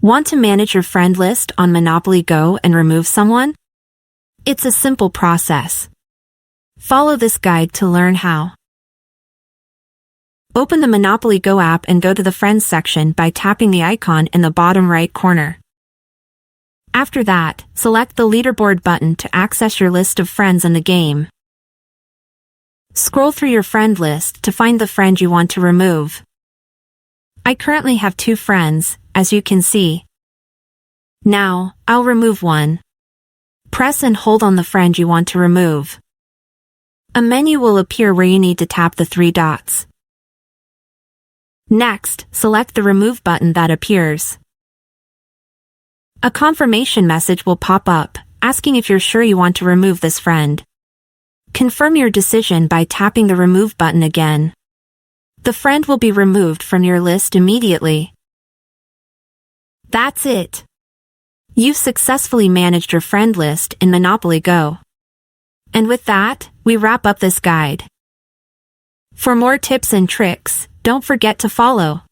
Want to manage your friend list on Monopoly Go and remove someone? It's a simple process. Follow this guide to learn how. Open the Monopoly Go app and go to the Friends section by tapping the icon in the bottom right corner. After that, select the leaderboard button to access your list of friends in the game. Scroll through your friend list to find the friend you want to remove. I currently have 2 friends, as you can see. Now, I'll remove one. Press and hold on the friend you want to remove. A menu will appear where you need to tap the 3 dots. Next, select the Remove button that appears. A confirmation message will pop up, asking if you're sure you want to remove this friend. Confirm your decision by tapping the Remove button again. The friend will be removed from your list immediately. That's it. You've successfully managed your friend list in Monopoly Go. And with that, we wrap up this guide. For more tips and tricks, don't forget to follow.